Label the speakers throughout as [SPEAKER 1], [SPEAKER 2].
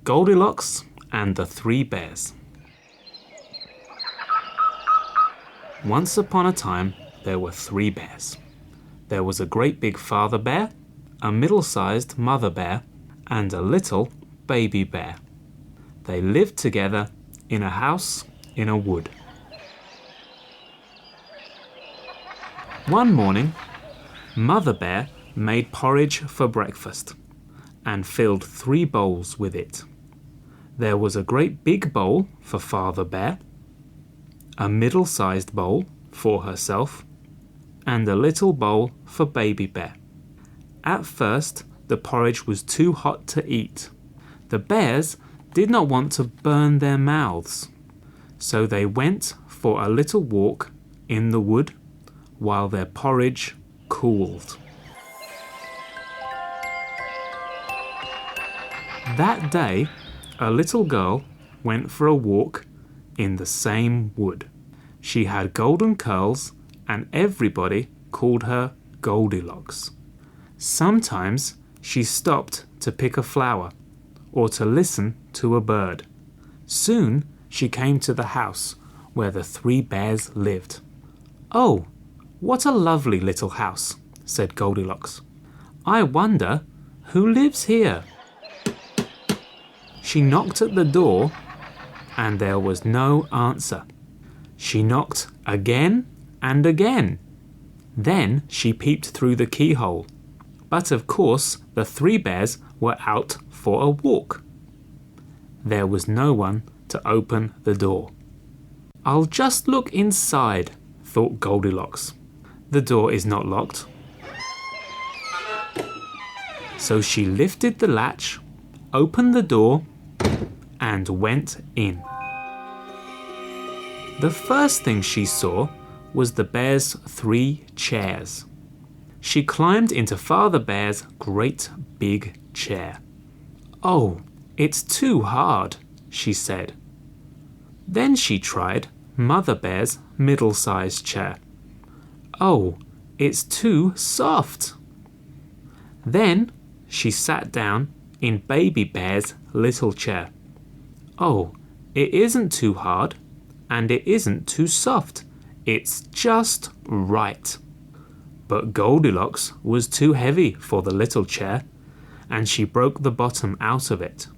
[SPEAKER 1] Goldilocks and the Three Bears. Once upon a time, there were three bears. There was a great big father bear, a middle-sized mother bear, and a little baby bear. They lived together in a house in a wood. One morning, Mother Bear made porridge for breakfast and filled 3 bowls with it. There was a great big bowl for Father Bear, a middle-sized bowl for herself, and a little bowl for Baby Bear. At first, the porridge was too hot to eat. The bears did not want to burn their mouths, so they went for a little walk in the wood while their porridge cooled. That day, a little girl went for a walk in the same wood. She had golden curls and everybody called her Goldilocks. Sometimes she stopped to pick a flower or to listen to a bird. Soon she came to the house where the 3 bears lived. "Oh, what a lovely little house," said Goldilocks. "I wonder who lives here." She knocked at the door and there was no answer. She knocked again and again. Then she peeped through the keyhole. But of course the 3 bears were out for a walk. There was no one to open the door. "I'll just look inside," thought Goldilocks. "The door is not locked." So she lifted the latch, opened the door, and went in. The first thing she saw was the bear's 3 chairs. She climbed into Father Bear's great big chair. "Oh, it's too hard," she said. Then she tried Mother Bear's middle-sized chair. "Oh, it's too soft." Then she sat down in Baby Bear's little chair. "Oh, it isn't too hard and it isn't too soft. It's just right." But Goldilocks was too heavy for the little chair and she broke the bottom out of it.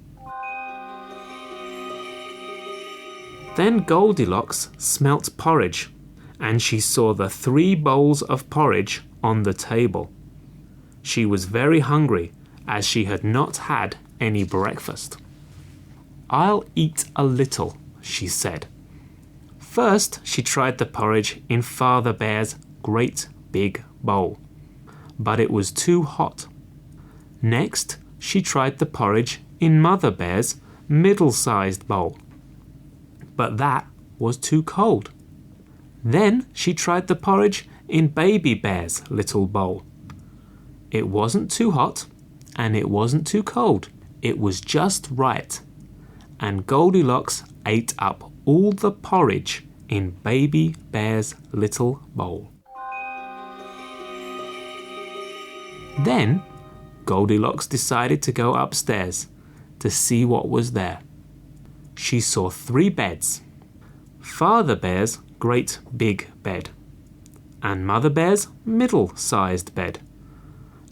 [SPEAKER 1] Then Goldilocks smelt porridge and she saw the 3 bowls of porridge on the table. She was very hungry as she had not had any breakfast. "I'll eat a little," she said. First, she tried the porridge in Father Bear's great big bowl, but it was too hot. Next, she tried the porridge in Mother Bear's middle-sized bowl, but that was too cold. Then she tried the porridge in Baby Bear's little bowl. It wasn't too hot and it wasn't too cold. It was just right. And Goldilocks ate up all the porridge in Baby Bear's little bowl. Then Goldilocks decided to go upstairs to see what was there. She saw 3 beds. Father Bear's great big bed, and Mother Bear's middle-sized bed,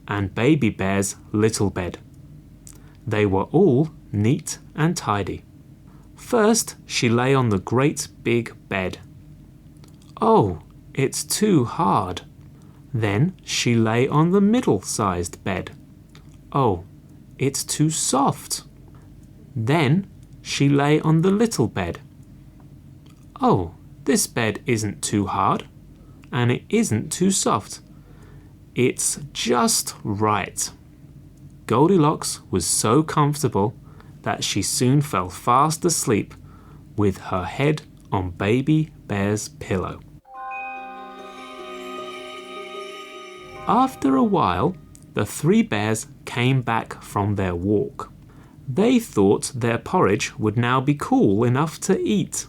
[SPEAKER 1] and Baby Bear's little bed. They were all neat and tidy. First, she lay on the great big bed. "Oh, it's too hard." Then she lay on the middle-sized bed. "Oh, it's too soft." Then she lay on the little bed. "Oh, this bed isn't too hard, and it isn't too soft. It's just right." Goldilocks was so comfortable that she soon fell fast asleep with her head on Baby Bear's pillow. After a while, the 3 bears came back from their walk. They thought their porridge would now be cool enough to eat.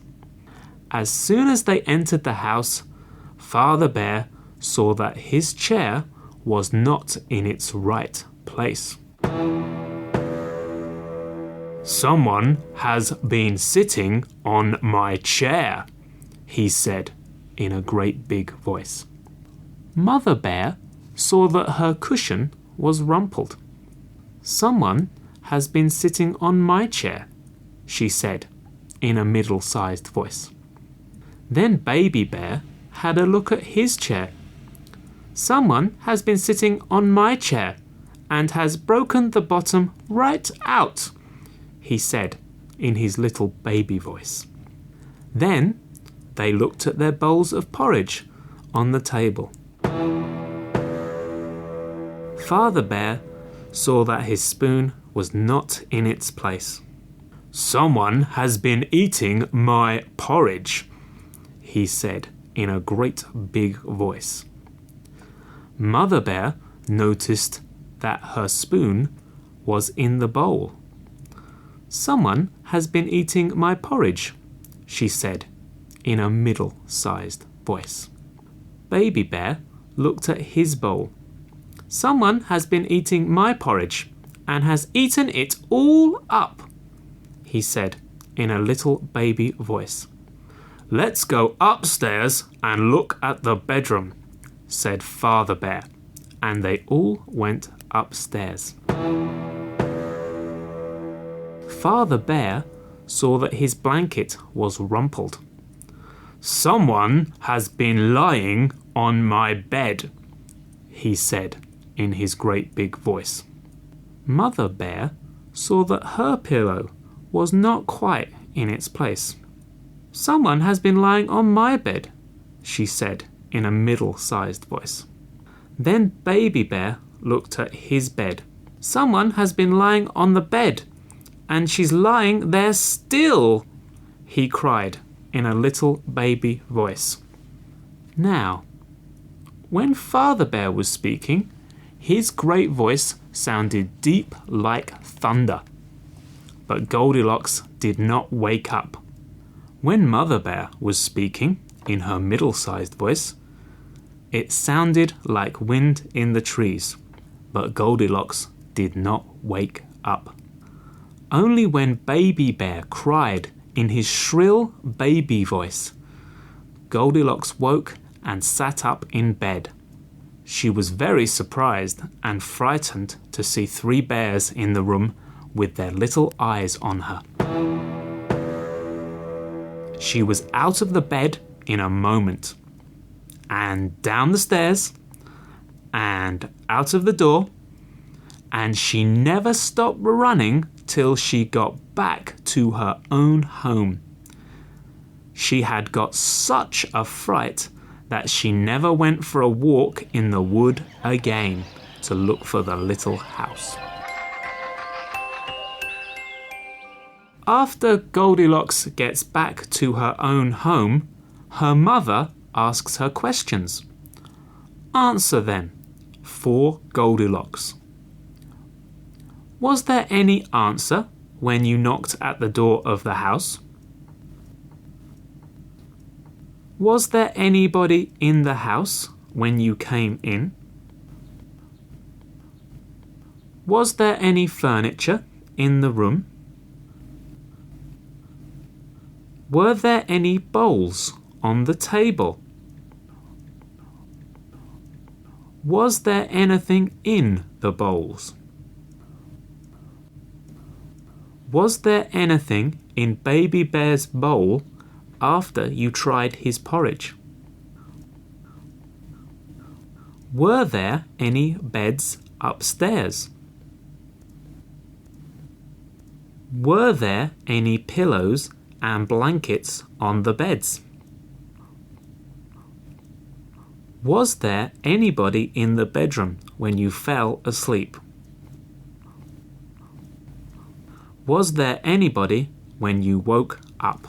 [SPEAKER 1] As soon as they entered the house, Father Bear saw that his chair was not in its right place. Someone has been sitting on my chair, he said in a great big voice. Mother Bear saw that her cushion was rumpled. Someone has been sitting on my chair, she said in a middle-sized voice. Then Baby Bear had a look at his chair. Someone has been sitting on my chair and has broken the bottom right out, he said in his little baby voice. Then they looked at their bowls of porridge on the table. Father Bear saw that his spoon was not in its place. Someone has been eating my porridge, he said in a great big voice. Mother Bear noticed that her spoon was in the bowl. Someone has been eating my porridge, she said in a middle-sized voice. Baby Bear looked at his bowl. Someone has been eating my porridge and has eaten it all up, he said in a little baby voice. Let's go upstairs and look at the bedroom, said Father Bear, and they all went upstairs. Father Bear saw that his blanket was rumpled. Someone has been lying on my bed, he said in his great big voice. Mother Bear saw that her pillow was not quite in its place. Someone has been lying on my bed, she said in a middle-sized voice. Then Baby Bear looked at his bed. Someone has been lying on the bed, and she's lying there still, he cried in a little baby voice. Now, when Father Bear was speaking, his great voice sounded deep like thunder. But Goldilocks did not wake up. When Mother Bear was speaking in her middle-sized voice, it sounded like wind in the trees, but Goldilocks did not wake up. Only when Baby Bear cried in his shrill baby voice, Goldilocks woke and sat up in bed. She was very surprised and frightened to see 3 bears in the room with their little eyes on her. She was out of the bed in a moment, and down the stairs, and out of the door, and she never stopped running till she got back to her own home. She had got such a fright that she never went for a walk in the wood again to look for the little house. After Goldilocks gets back to her own home, her mother asks her questions. Answer them for Goldilocks. Was there any answer when you knocked at the door of the house? Was there anybody in the house when you came in? Was there any furniture in the room? Were there any bowls on the table? Was there anything in the bowls? Was there anything in Baby Bear's bowl after you tried his porridge? Were there any beds upstairs? Were there any pillows and blankets on the beds? Was there anybody in the bedroom when you fell asleep? Was there anybody when you woke up?